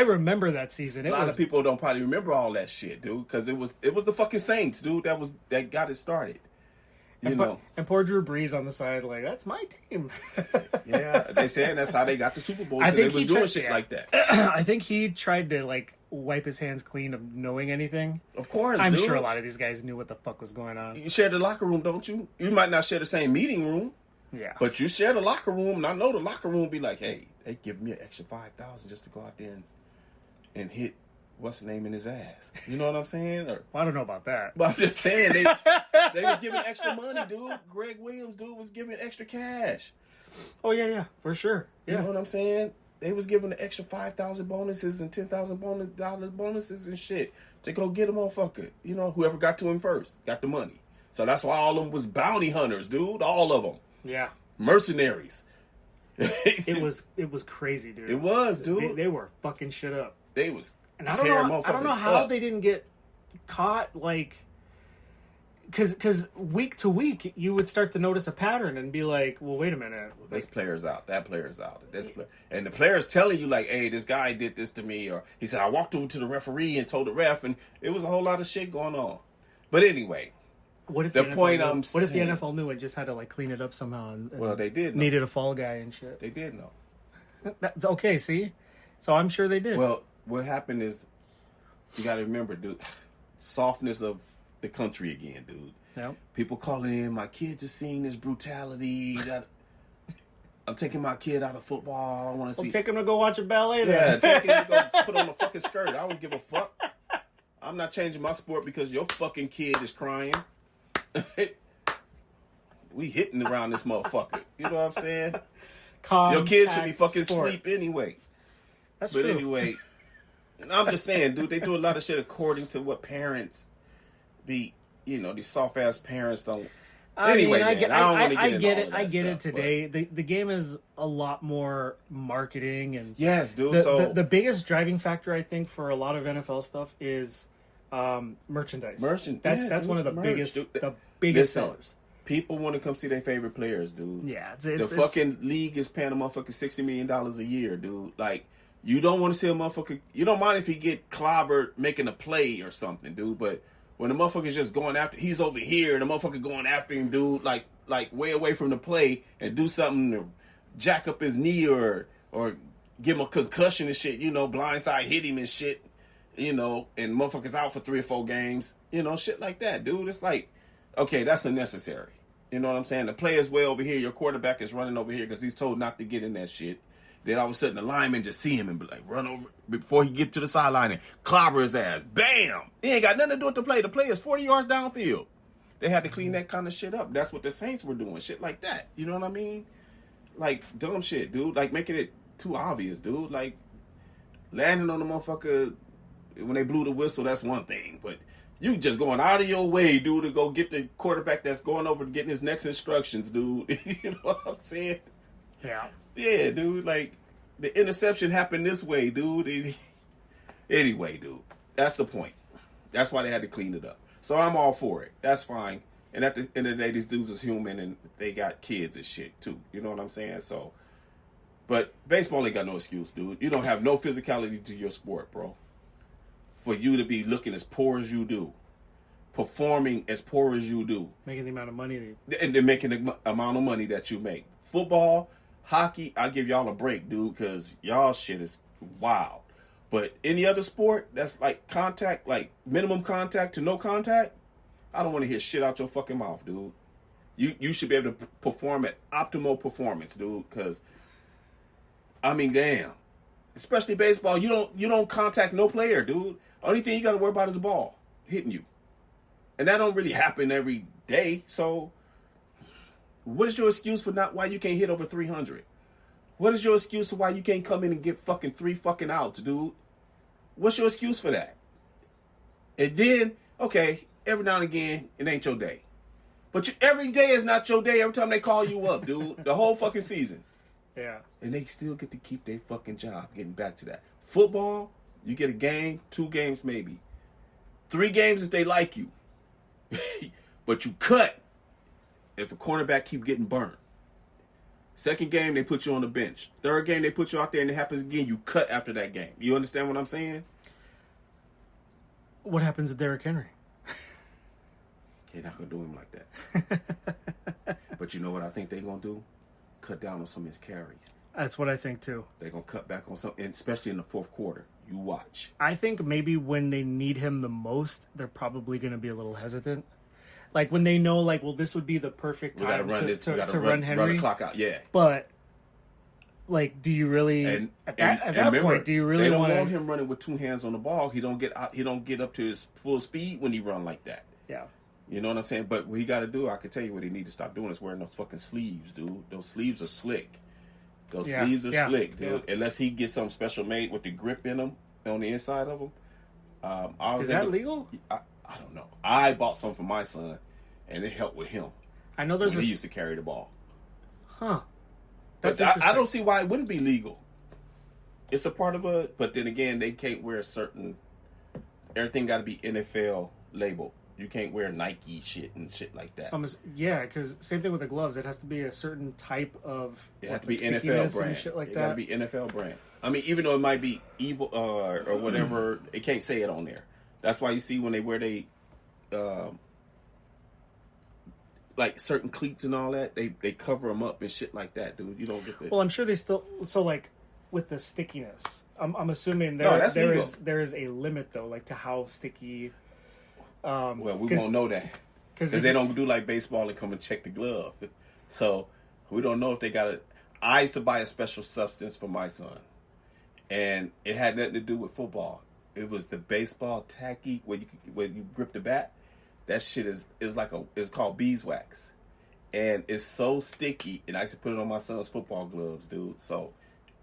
remember remember that season. A lot of people don't probably remember all that shit, dude, because it was the fucking Saints, dude, that got it started. And poor Drew Brees on the side, like, that's my team. Yeah, they saying that's how they got the Super Bowl. Because they was doing shit like that. I think he tried to like wipe his hands clean of knowing anything. Of course, I'm dude. sure a lot of these guys knew what the fuck was going on. You share the locker room, don't you? You might not share the same meeting room. Yeah. But you share the locker room, and I know the locker room be like, hey, they give me an extra $5,000 just to go out there and hit what's the name in his ass. You know what I'm saying? Or, well, I don't know about that. But I'm just saying, they was giving extra money, dude. Greg Williams, dude, was giving extra cash. Oh, yeah, for sure. Yeah. You know what I'm saying? They was giving the extra 5,000 bonuses and $10,000 bonuses and shit to go get a motherfucker. Whoever got to him first got the money. So that's why all of them was bounty hunters, dude. All of them. Yeah. Mercenaries. It was crazy, dude. It was, dude. They were fucking shit up. They was and I don't know how they didn't get caught, like, because week to week you would start to notice a pattern and be like, well, wait a minute, this player's out, that player's out, and the player's telling you like, hey, this guy did this to me, or he said I walked over to the referee and told the ref, and it was a whole lot of shit going on. But anyway, what if the NFL knew and just had to like clean it up somehow? And well, they did. Needed a fall guy and shit. They did know. Okay, see, so I'm sure they did. Well, what happened is, you got to remember, dude, softness of the country again, dude. Yep. People calling in, my kids are seeing this brutality. I'm taking my kid out of football. I don't want to see. Take him to go watch a ballet. Then. Yeah, take him to go put on a fucking skirt. I don't give a fuck. I'm not changing my sport because your fucking kid is crying. We hitting around this motherfucker. You know what I'm saying? Your kids should be fucking asleep anyway. That's true. But anyway, I'm just saying, dude, they do a lot of shit according to what parents these soft ass parents don't. I get it today. The game is a lot more marketing and yes, dude. The biggest driving factor I think for a lot of NFL stuff is merchandise. That's one of the biggest sellers. People want to come see their favorite players, dude. Yeah, the fucking league is paying a motherfucker $60 million a year, dude. Like, you don't want to see a motherfucker. You don't mind if he get clobbered making a play or something, dude. But when the motherfucker's just going after, he's over here, the motherfucker going after him, dude, like way away from the play and do something to jack up his knee or give him a concussion and shit, blindside hit him and shit, and motherfuckers out for 3 or 4 games, shit like that, dude. It's like, okay, that's unnecessary. You know what I'm saying? The player's way over here, your quarterback is running over here because he's told not to get in that shit. Then all of a sudden the lineman just see him and be like, run over before he get to the sideline and clobber his ass. Bam! He ain't got nothing to do with the play. The play is 40 yards downfield. They had to clean that kind of shit up. That's what the Saints were doing. Shit like that. You know what I mean? Like, dumb shit, dude. Like, making it too obvious, dude. Like, landing on the motherfucker when they blew the whistle, that's one thing. But you just going out of your way, dude, to go get the quarterback that's going over to getting his next instructions, dude. You know what I'm saying? Yeah. Yeah, dude, like, the interception happened this way, dude. Anyway, dude, that's the point. That's why they had to clean it up. So I'm all for it. That's fine. And at the end of the day, these dudes is human and they got kids and shit, too. You know what I'm saying? So, but baseball ain't got no excuse, dude. You don't have no physicality to your sport, bro. For you to be looking as poor as you do. Performing as poor as you do. Making the amount of money. And then making the amount of money that you make. Football, hockey, I'll give y'all a break, dude, because y'all shit is wild. But any other sport that's like contact, like minimum contact to no contact, I don't want to hear shit out your fucking mouth, dude. You should be able to perform at optimal performance, dude. Because I mean, damn. Especially baseball, you don't contact no player, dude. Only thing you got to worry about is the ball hitting you, and that don't really happen every day. So, what is your excuse for not why you can't hit over 300? What is your excuse for why you can't come in and get fucking 3 fucking outs, dude? What's your excuse for that? And then, okay, every now and again, it ain't your day. But every day is not your day every time they call you up, dude. The whole fucking season. Yeah. And they still get to keep their fucking job, getting back to that. Football, you get a game, 2 games maybe. 3 games if they like you. But you cut if a cornerback keep getting burned. Second game, they put you on the bench. Third game, they put you out there and it happens again, you cut after that game. You understand what I'm saying? What happens to Derrick Henry? They're not going to do him like that. But you know what I think they're going to do? Cut down on some of his carries. That's what I think too. They're going to cut back on some, especially in the fourth quarter. You watch. I think maybe when they need him the most, they're probably going to be a little hesitant. Like when they know, like, well, this would be the perfect time to run Henry. Run the clock out, yeah. But, like, do you really, at that remember, point, do you really want him running with 2 hands on the ball. He don't get up to his full speed when he run like that. Yeah. You know what I'm saying? But what he got to do, I can tell you what he need to stop doing is wearing those fucking sleeves, dude. Those sleeves are slick. Sleeves are slick, dude. Yeah. Unless he gets something special made with the grip in them on the inside of them. Is that legal? I don't know. I bought some for my son, and it helped with him. I know he used to carry the ball. Huh. That's I don't see why it wouldn't be legal. It's a part of a... But then again, they can't wear certain... Everything got to be NFL labeled. You can't wear Nike shit and shit like that. Yeah, because same thing with the gloves. It has to be a certain type of... It has to be NFL brand. And shit like it that. Got to be NFL brand. I mean, even though it might be evil or whatever, it can't say it on there. That's why you see when they wear like certain cleats and all that, they cover them up and shit like that, dude. You don't get the... Well, I'm sure they still... So, like, with the stickiness, I'm assuming there is a limit, though, like, to how sticky... well, we won't know that. Because they don't do like baseball and come and check the glove. So, we don't know if they got it. I used to buy a special substance for my son. And it had nothing to do with football. It was the baseball tacky, where you grip the bat. That shit is it's called beeswax, and it's so sticky. And I used to put it on my son's football gloves, dude. So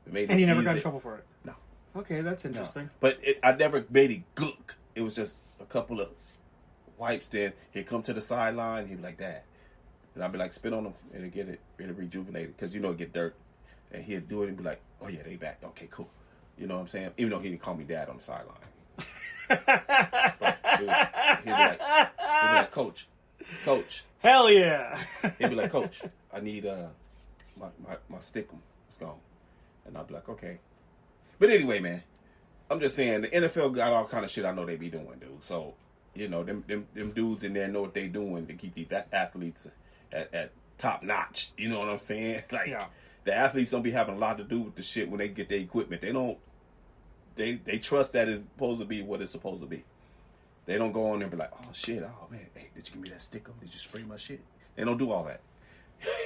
it made it. And you never easy. got in trouble for it? No. Okay, that's interesting. No. But I never made it gook. It was just a couple of wipes. Then he'd come to the sideline. He'd be like that, and I'd be like, spit on him, and it'd get it rejuvenated because it get dirt. And he'd do it and be like, oh yeah, they back. Okay, cool. You know what I'm saying? Even though he didn't call me dad on the sideline. But he'd be like, coach. Hell yeah. He'd be like, coach, I need my stickum. It's gone. And I'd be like, okay. But anyway, man, I'm just saying the NFL got all kind of shit I know they be doing, dude. So, them dudes in there know what they doing to keep these athletes at top notch. You know what I'm saying? Like, yeah. The athletes don't be having a lot to do with the shit when they get their equipment. They don't. They trust that it's supposed to be what it's supposed to be. They don't go on there and be like, oh shit, oh man, hey, did you give me that stickum? Did you spray my shit? They don't do all that.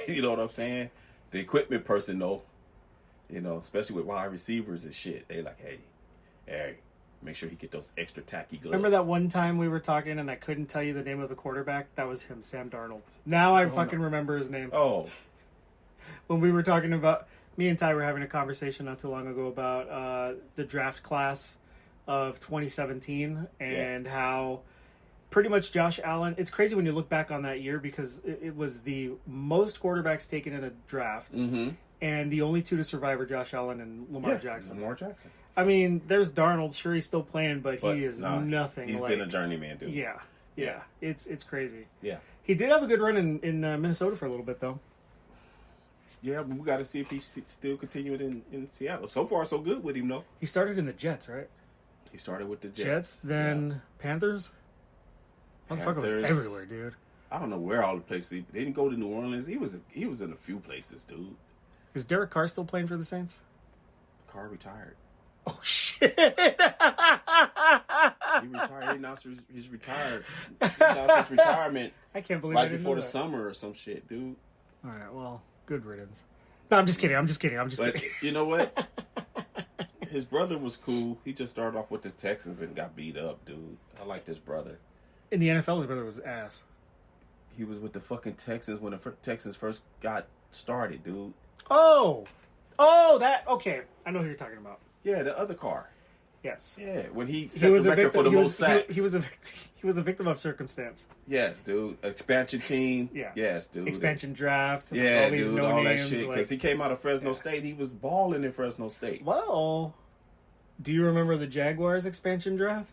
You know what I'm saying? The equipment person though, especially with wide receivers and shit, they like, hey, make sure he get those extra tacky gloves. Remember that one time we were talking and I couldn't tell you the name of the quarterback? That was him, Sam Darnold. Now I remember his name. Oh. When we were talking about, me and Ty were having a conversation not too long ago about the draft class of 2017 and how pretty much Josh Allen, it's crazy when you look back on that year because it was the most quarterbacks taken in a draft. Mm-hmm. And the only two to survive are Josh Allen and Lamar Jackson. Lamar Jackson. I mean, there's Darnold. Sure, he's still playing, but he is nothing. He's been a journeyman, dude. Yeah. It's crazy. Yeah. He did have a good run in Minnesota for a little bit, though. Yeah, but we got to see if he's still continuing in Seattle. So far, so good with him, though. He started in the Jets, right? He started with the Jets, then Panthers. Motherfucker was everywhere, dude. I don't know where all the places. They didn't go to New Orleans. He was in a few places, dude. Is Derek Carr still playing for the Saints? Carr retired. Oh shit! shit. He retired. He announced he's retired. He announced his retirement I can't believe right I didn't before know the that. summer or some shit, dude. All right, well, good riddance. No, I'm just kidding. I'm just kidding. But you know what? His brother was cool. He just started off with the Texans and got beat up, dude. I liked his brother. In the NFL, his brother was ass. He was with the fucking Texans when the Texans first got started, dude. Oh, that. Okay, I know who you're talking about. Yeah, the other car. Yes. Yeah, when he He set was the a record victim. for the most sacks. He was a victim of circumstance. Yes, dude. Expansion team. Yeah. Yes, dude. Expansion draft. Yeah, all these dude. no all that names, shit. Because he came out of Fresno State. He was balling in Fresno State. Well, do you remember the Jaguars expansion draft?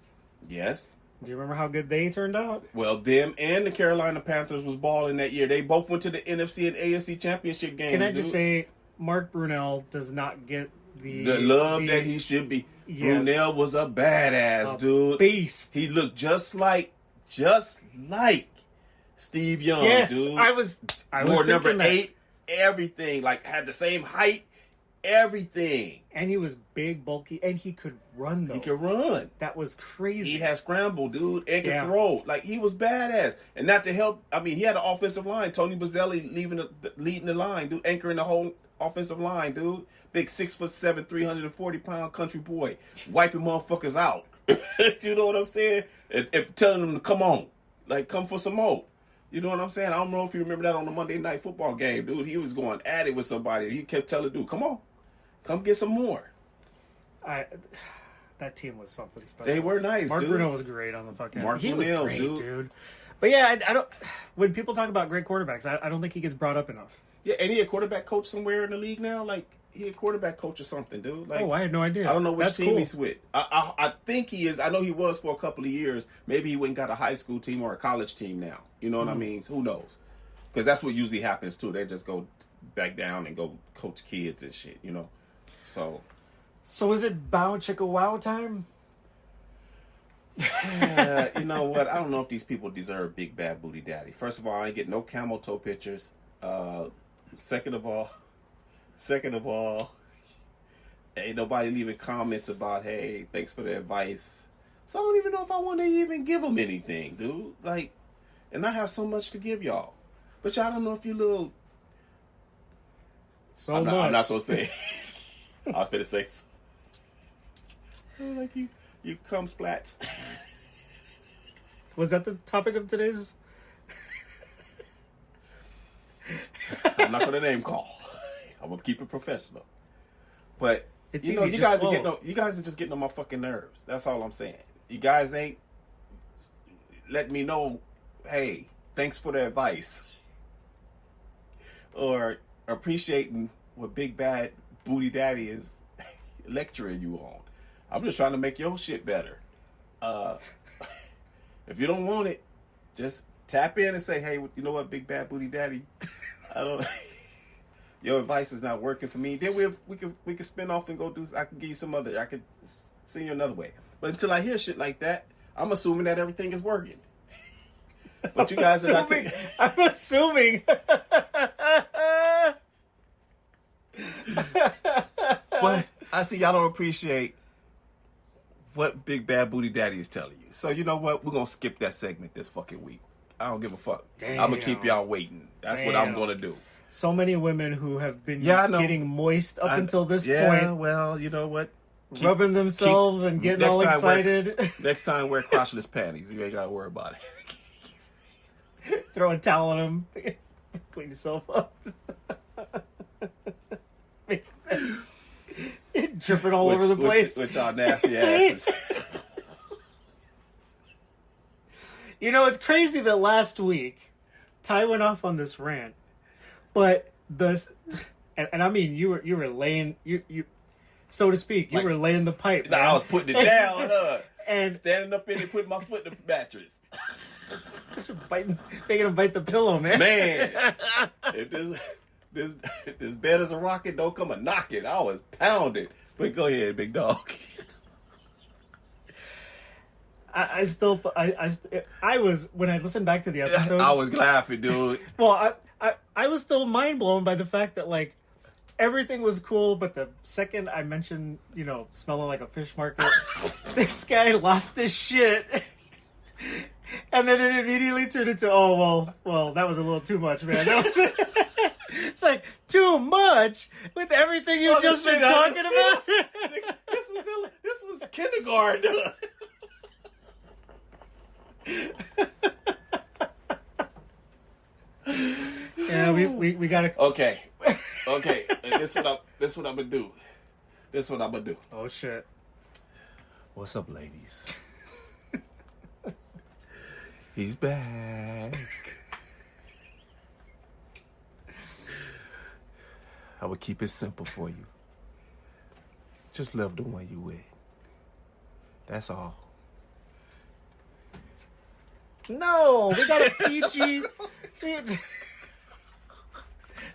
Yes. Do you remember how good they turned out? Well, them and the Carolina Panthers was balling that year. They both went to the NFC and AFC championship games. Can I just say, Mark Brunell does not get the love that he should be. Yes. Brunell was a badass, dude. Beast. He looked just like Steve Young, Yes, dude. I was Wore number thinking that. 8, everything. Like, had the same height, everything. And he was big, bulky, and he could run, though. He could run. That was crazy. He had scramble, dude, and could Yeah. throw. Like, he was badass. And not to help, I mean, he had an offensive line. Tony Bazzelli leading the line, dude, anchoring the whole offensive line, dude. Big 6'7", 340-pound country boy, wiping motherfuckers out. You know what I'm saying? And telling them to come on, like come for some more. You know what I'm saying? I don't know if you remember that on the Monday Night Football game, dude. He was going at it with somebody. He kept telling dude, "Come on, come get some more." That team was something special. They were nice, Mark dude. Brunell was great on the fucking. Mark he was Brunell, great, dude. But yeah, I don't. When people talk about great quarterbacks, I don't think he gets brought up enough. Yeah, and he a quarterback coach somewhere in the league now. Like he a quarterback coach or something, dude. Like, Oh, I had no idea. I don't know which That's team cool. he's with. I think he is. I know he was for a couple of years. Maybe he went and got a high school team or a college team now. You know what I mean? Who knows? Because that's what usually happens too. They just go back down and go coach kids and shit. You know. So So is it Bow Chicka Wow time? you know what? I don't know if these people deserve Big Bad Booty Daddy. First of all, I ain't get no camel toe pictures. Second of all, ain't nobody leaving comments about, hey, thanks for the advice. So I don't even know if I want to even give them anything, dude. Like, and I have so much to give y'all. But y'all don't know if you little... I'm not going to say it. I'm finna say so. Like you cum splats. Was that the topic of today's? I'm not going to name call. I'm going to keep it professional. But It's you know, easy, you just guys are swallow. you guys are just getting on my fucking nerves. That's all I'm saying. You guys ain't letting me know, hey, thanks for the advice. Or appreciating what Big Bad Booty Daddy is lecturing you on. I'm just trying to make your shit better. If you don't want it, just tap in and say, hey, you know what, Big Bad Booty Daddy, I don't your advice is not working for me. Then we can spin off and go do. I can give you some other. I could send you another way. But until I hear shit like that, I'm assuming that everything is working. But you guys are not taking. I'm assuming. But I see y'all don't appreciate what Big Bad Booty Daddy is telling you. So you know what? We're gonna skip that segment this fucking week. I don't give a fuck. I'm gonna keep y'all waiting. That's what I'm gonna do. So many women who have been Yeah, I know. getting moist up until this Yeah, point, well, you know what? rubbing themselves and getting all next time excited, Next time, wear crotchless panties. You ain't gotta worry about it. throw a towel on them, clean yourself up. Dripping all over the place. With y'all nasty asses. You know, it's crazy that last week Ty went off on this rant, but and I mean you were laying you so to speak, you Like, were laying the pipe. Nah, man. I was putting it down, and standing up in it, putting my foot in the mattress. making him bite the pillow, man. Man, if this bed is a rocket, don't come a knocking. I was pounding. But go ahead, big dog. I was when I listened back to the episode. I was laughing, dude. Well, I was still mind blown by the fact that like everything was cool, but the second I mentioned, smelling like a fish market, this guy lost his shit. And then it immediately turned into, well, that was a little too much, man. That was it's like, too much with everything you've just been talking about? This was kindergarten. Yeah, we gotta... Okay. And this what I'm gonna do. Oh, shit. What's up, ladies? He's back. I would keep it simple for you. Just love the one you with. That's all. No, we got a PG.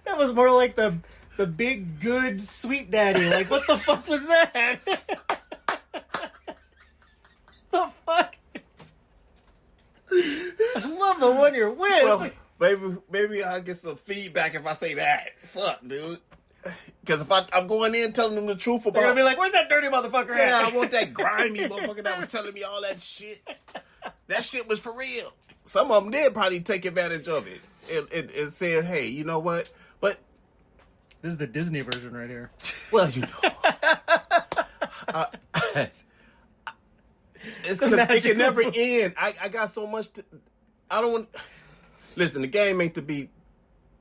That was more like the big, good, sweet daddy. Like, what the fuck was that? The fuck? I love the one you're with. Well, maybe I'll get some feedback if I say that. Fuck, dude. Because if I'm going in telling them the truth about... They're going to be like, where's that dirty motherfucker at? Yeah, I want that grimy motherfucker that was telling me all that shit. That shit was for real. Some of them did probably take advantage of it. It said, hey, you know what? But... This is the Disney version right here. Well, it's because it can never end. I got so much to... I don't want... Listen, the game ain't to be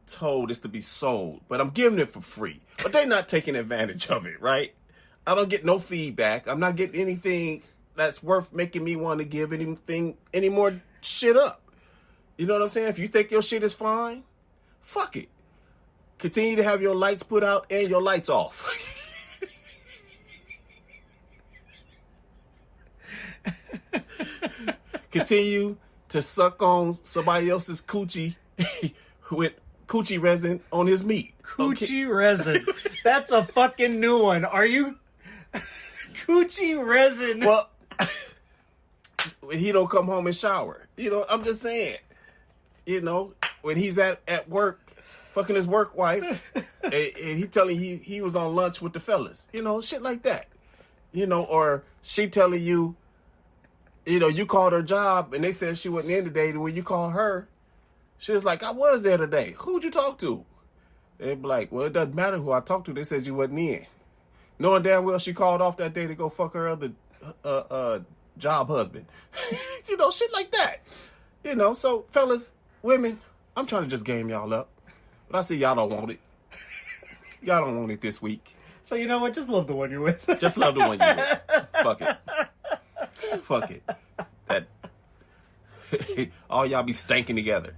told, it's to be sold. But I'm giving it for free. But they not taking advantage of it, right? I don't get no feedback. I'm not getting anything that's worth making me want to give any more shit up. You know what I'm saying? If you think your shit is fine, fuck it. Continue to have your lights put out and your lights off. Continue to suck on somebody else's coochie with coochie resin on his meat. Coochie resin. That's a fucking new one. Are you... Coochie resin. Well, when he don't come home and shower. I'm just saying. When he's at work, fucking his work wife, and he telling he was on lunch with the fellas. Shit like that. Or she telling you, you called her job and they said she wasn't in today. And when you call her, she was like, I was there today. Who'd you talk to? They'd be like, well, it doesn't matter who I talked to. They said you wasn't in. Knowing damn well she called off that day to go fuck her other job husband. Shit like that. So fellas, women, I'm trying to just game y'all up. But I see y'all don't want it. Y'all don't want it this week. So you know what? Just love the one you're with. Just love the one you're with. Fuck it. Fuck it. All y'all be stanking together.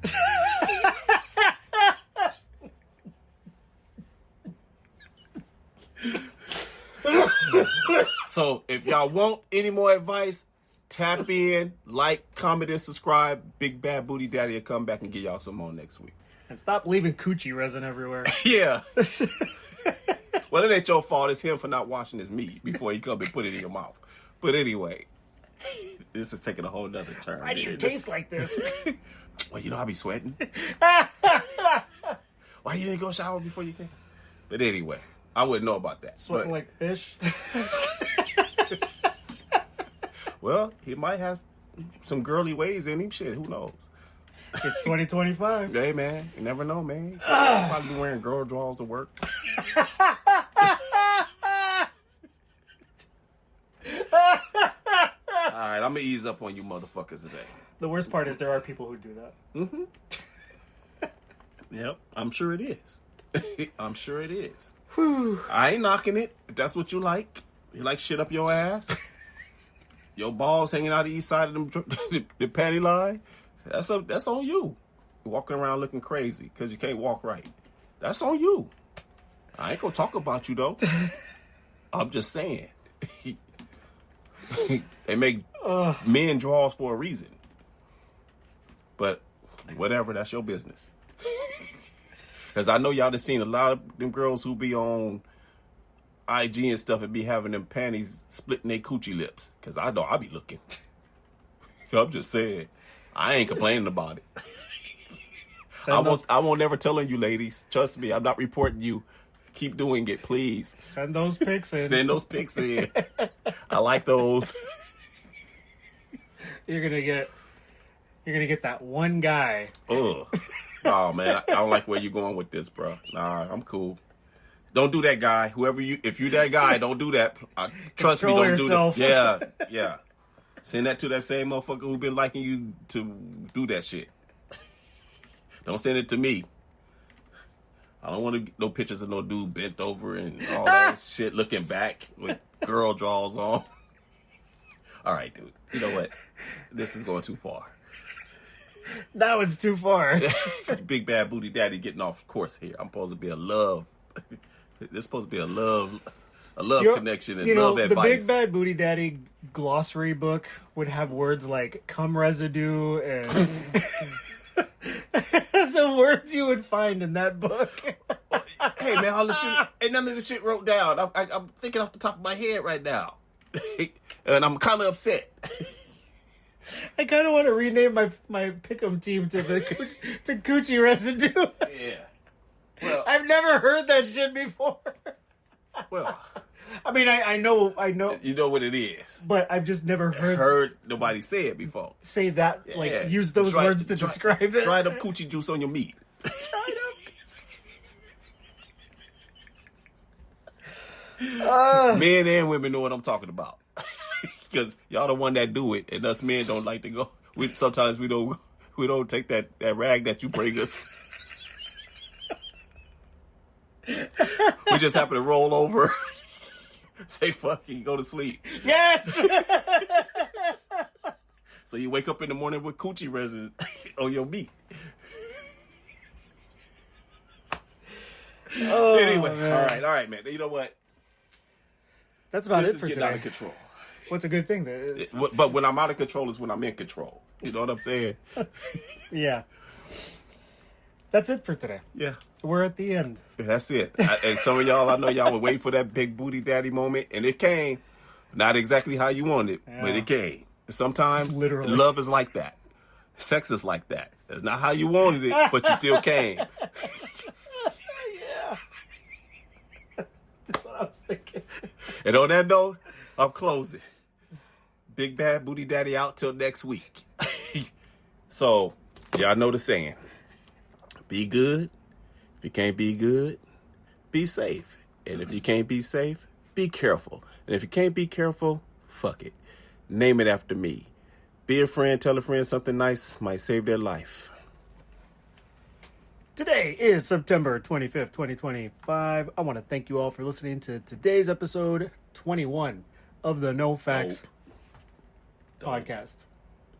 So if y'all want any more advice, tap in, like, comment, and subscribe. Big Bad Booty Daddy will come back and give y'all some more next week. And stop leaving coochie resin everywhere. Yeah. Well, it ain't your fault. It's him for not washing his meat before he come and put it in your mouth. But anyway, this is taking a whole nother turn. Why do you taste like this? Well, I be sweating. Why you didn't go shower before you came? But anyway, I wouldn't know about that. Sweating like fish. Well, he might have some girly ways in him. Shit, who knows? It's 2025. Hey, man. You never know, man. Probably be wearing girl drawers to work. All right, I'm going to ease up on you motherfuckers today. The worst part is there are people who do that. Mm-hmm. Yep, I'm sure it is. I'm sure it is. Whew. I ain't knocking it. If that's what you like. You like shit up your ass. Your balls hanging out the east side of the panty line. That's on you. Walking around looking crazy because you can't walk right. That's on you. I ain't gonna talk about you though. I'm just saying. They make men draws for a reason. But whatever, that's your business. Because I know y'all have seen a lot of them girls who be on IG and stuff and be having them panties splitting their coochie lips. Because I know I be looking. I'm just saying. I ain't complaining about it. I won't never telling you ladies. Trust me, I'm not reporting you Keep doing it, please. Send those pics in. Send those pics in. I like those. You're gonna get that one guy. Ugh. Oh man, I don't like where you're going with this, bro. Nah, I'm cool. Don't do that, guy. If you that guy, don't do that. Trust me, don't yourself. do that. Yeah. Send that to that same motherfucker who been liking you to do that shit. Don't send it to me. I don't want no pictures of no dude bent over and all that shit looking back with girl draws on. All right, dude. You know what? This is going too far. Now it's too far. Big bad booty daddy getting off course here. I'm supposed to be a love. This supposed to be a love connection and love advice. The Big Bad Booty Daddy glossary book would have words like cum residue and the words you would find in that book. Hey man, all this shit ain't none of this shit wrote down. I'm thinking off the top of my head right now, and I'm kind of upset. I kind of want to rename my pick'em team to Coochie Residue. Yeah. Well, I've never heard that shit before. Well, I mean, I know. You know what it is, but I've just never heard nobody say it before. Say that, use those words to describe it. Try the coochie juice on your meat. Men and women know what I'm talking about. Because y'all the one that do it, and us men don't like to go. Sometimes we don't take that rag that you bring us. We just happen to roll over, say fuck you, go to sleep. Yes. So you wake up in the morning with coochie resin on your meat. Oh, anyway, man. all right, man. You know what? That's about this it for is today. getting out of control. What's a good thing? But when I'm out of control is when I'm in control. You know what I'm saying? Yeah. That's it for today. Yeah. We're at the end. That's it. And some of y'all, I know y'all were waiting for that big booty daddy moment, and it came. Not exactly how you wanted it, but it came. Sometimes Literally. Love is like that. Sex is like that. It's not how you wanted it, but you still came. Yeah. That's what I was thinking. And on that note, I'm closing. Big bad booty daddy out till next week. So, y'all know the saying. Be good. If you can't be good, be safe. And if you can't be safe, be careful. And if you can't be careful, fuck it. Name it after me. Be a friend, tell a friend something nice, might save their life. Today is September 25th, 2025. I want to thank you all for listening to today's episode 21 of the No Facts podcast.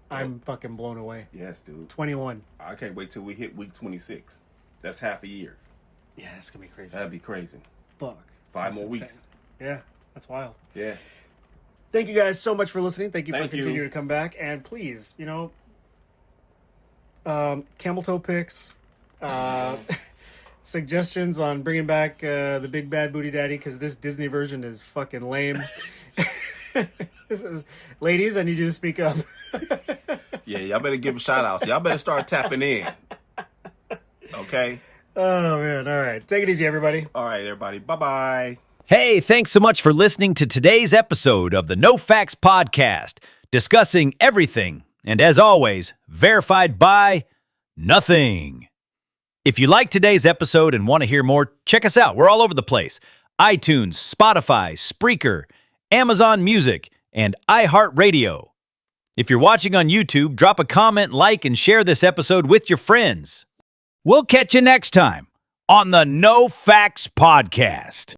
I'm fucking blown away. Yes, dude. 21. I can't wait till we hit week 26. That's half a year. Yeah, that's going to be crazy. That'd be crazy. Fuck. 5 more insane. weeks. Yeah, that's wild. Yeah. Thank you guys so much for listening. Thank you for Thank you. continuing to come back. And please, camel toe pics, suggestions on bringing back the Big Bad Booty Daddy, because this Disney version is fucking lame. Ladies, I need you to speak up. Yeah, y'all better give a shout out. Y'all better start tapping in. Okay? Oh, man. All right. Take it easy, everybody. All right, everybody. Bye-bye. Hey, thanks so much for listening to today's episode of the No Facts Podcast, discussing everything, and as always, verified by nothing. If you like today's episode and want to hear more, check us out. We're all over the place. iTunes, Spotify, Spreaker, Amazon Music, and iHeartRadio. If you're watching on YouTube, drop a comment, like, and share this episode with your friends. We'll catch you next time on the No Facts Podcast.